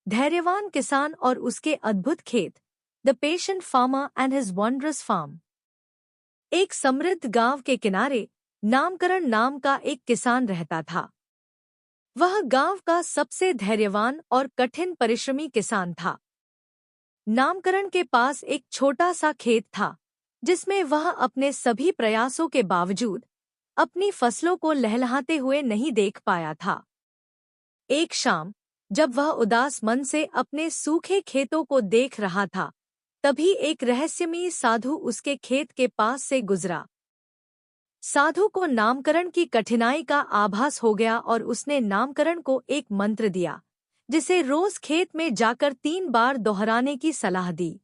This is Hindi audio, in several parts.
धैर्यवान किसान और उसके अद्भुत खेत। The patient farmer and his wondrous farm. एक समृद्ध गांव के किनारे नामकरण नाम का एक किसान रहता था। वह गांव का सबसे धैर्यवान और कठिन परिश्रमी किसान था। नामकरण के पास एक छोटा सा खेत था, जिसमें वह अपने सभी प्रयासों के बावजूद अपनी फसलों को लहलहाते हुए नहीं देख पाया था। एक शाम, जब वह उदास मन से अपने सूखे खेतों को देख रहा था, तभी एक रहस्यमयी साधु उसके खेत के पास से गुजरा। साधु को नामकरण की कठिनाई का आभास हो गया और उसने नामकरण को एक मंत्र दिया, जिसे रोज खेत में जाकर 3 बार दोहराने की सलाह दी।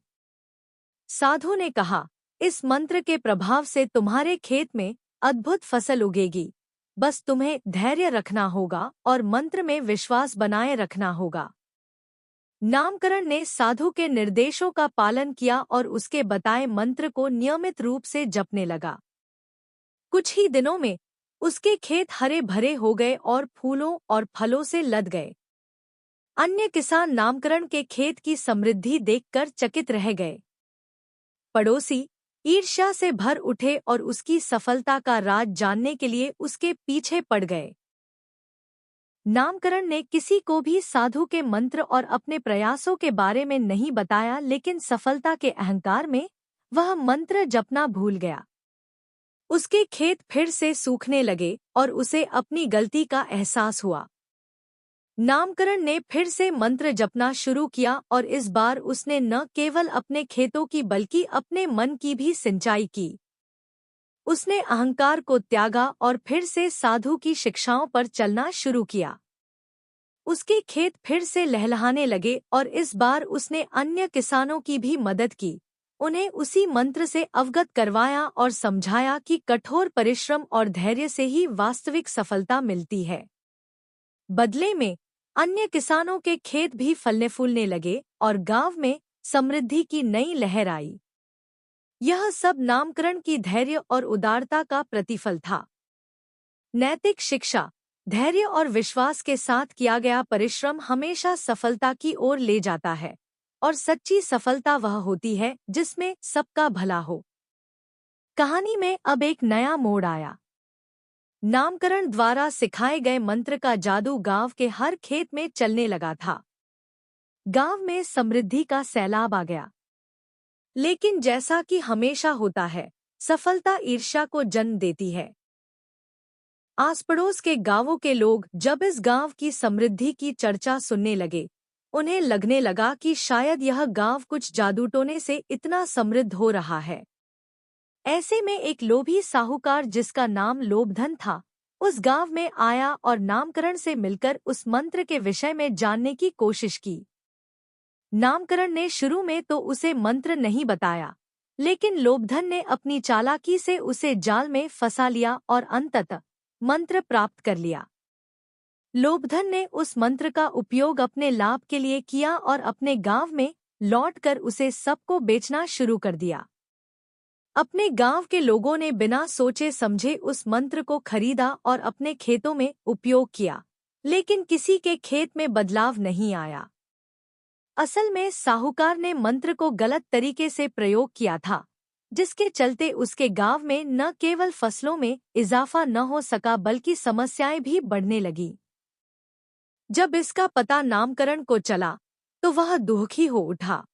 साधु ने कहा, इस मंत्र के प्रभाव से तुम्हारे खेत में अद्भुत फसल उगेगी। बस तुम्हें धैर्य रखना होगा और मंत्र में विश्वास बनाए रखना होगा। नामकरण ने साधु के निर्देशों का पालन किया और उसके बताए मंत्र को नियमित रूप से जपने लगा। कुछ ही दिनों में उसके खेत हरे भरे हो गए और फूलों और फलों से लद गए। अन्य किसान नामकरण के खेत की समृद्धि देखकर चकित रह गए। पड़ोसी ईर्ष्या से भर उठे और उसकी सफलता का राज जानने के लिए उसके पीछे पड़ गए। नामकरण ने किसी को भी साधु के मंत्र और अपने प्रयासों के बारे में नहीं बताया, लेकिन सफलता के अहंकार में वह मंत्र जपना भूल गया। उसके खेत फिर से सूखने लगे और उसे अपनी गलती का एहसास हुआ। नामकरण ने फिर से मंत्र जपना शुरू किया और इस बार उसने न केवल अपने खेतों की बल्कि अपने मन की भी सिंचाई की। उसने अहंकार को त्यागा और फिर से साधु की शिक्षाओं पर चलना शुरू किया। उसके खेत फिर से लहलहाने लगे और इस बार उसने अन्य किसानों की भी मदद की। उन्हें उसी मंत्र से अवगत करवाया और समझाया कि कठोर परिश्रम और धैर्य से ही वास्तविक सफलता मिलती है। बदले में अन्य किसानों के खेत भी फलने फूलने लगे और गांव में समृद्धि की नई लहर आई। यह सब नामकरण की धैर्य और उदारता का प्रतिफल था। नैतिक शिक्षा। धैर्य और विश्वास के साथ किया गया परिश्रम हमेशा सफलता की ओर ले जाता है, और सच्ची सफलता वह होती है जिसमें सबका भला हो। कहानी में अब एक नया मोड़ आया। नामकरण द्वारा सिखाए गए मंत्र का जादू गांव के हर खेत में चलने लगा था। गांव में समृद्धि का सैलाब आ गया। लेकिन जैसा कि हमेशा होता है, सफलता ईर्ष्या को जन्म देती है। आस पड़ोस के गांवों के लोग जब इस गांव की समृद्धि की चर्चा सुनने लगे, उन्हें लगने लगा कि शायद यह गांव कुछ जादूटोने से इतना समृद्ध हो रहा है। ऐसे में एक लोभी साहूकार, जिसका नाम लोभधन था, उस गांव में आया और नामकरण से मिलकर उस मंत्र के विषय में जानने की कोशिश की। नामकरण ने शुरू में तो उसे मंत्र नहीं बताया, लेकिन लोभधन ने अपनी चालाकी से उसे जाल में फंसा लिया और अंततः मंत्र प्राप्त कर लिया। लोभधन ने उस मंत्र का उपयोग अपने लाभ के लिए किया और अपने गांव में लौटकर उसे सबको बेचना शुरू कर दिया। अपने गांव के लोगों ने बिना सोचे समझे उस मंत्र को खरीदा और अपने खेतों में उपयोग किया, लेकिन किसी के खेत में बदलाव नहीं आया। असल में साहूकार ने मंत्र को गलत तरीके से प्रयोग किया था, जिसके चलते उसके गांव में न केवल फसलों में इजाफा न हो सका बल्कि समस्याएं भी बढ़ने लगीं। जब इसका पता नामकरण को चला तो वह दुखी हो उठा।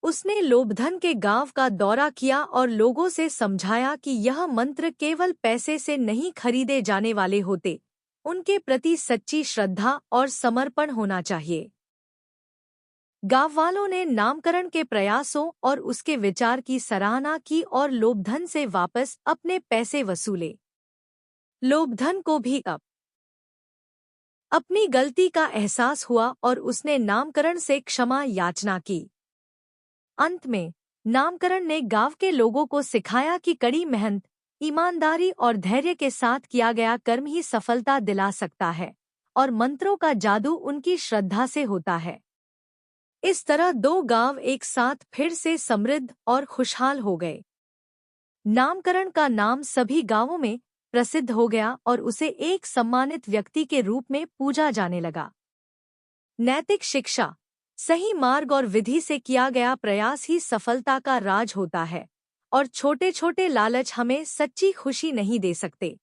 उसने लोभधन के गांव का दौरा किया और लोगों से समझाया कि यह मंत्र केवल पैसे से नहीं खरीदे जाने वाले होते, उनके प्रति सच्ची श्रद्धा और समर्पण होना चाहिए। गांव वालों ने नामकरण के प्रयासों और उसके विचार की सराहना की और लोभधन से वापस अपने पैसे वसूले। लोभधन को भी अब अपनी गलती का एहसास हुआ और उसने नामकरण से क्षमा याचना की। अंत में नामकरण ने गांव के लोगों को सिखाया कि कड़ी मेहनत, ईमानदारी और धैर्य के साथ किया गया कर्म ही सफलता दिला सकता है, और मंत्रों का जादू उनकी श्रद्धा से होता है। इस तरह 2 गांव एक साथ फिर से समृद्ध और खुशहाल हो गए। नामकरण का नाम सभी गांवों में प्रसिद्ध हो गया और उसे एक सम्मानित व्यक्ति के रूप में पूजा जाने लगा। नैतिक शिक्षा, सही मार्ग और विधि से किया गया प्रयास ही सफलता का राज होता है और छोटे छोटे लालच हमें सच्ची खुशी नहीं दे सकते।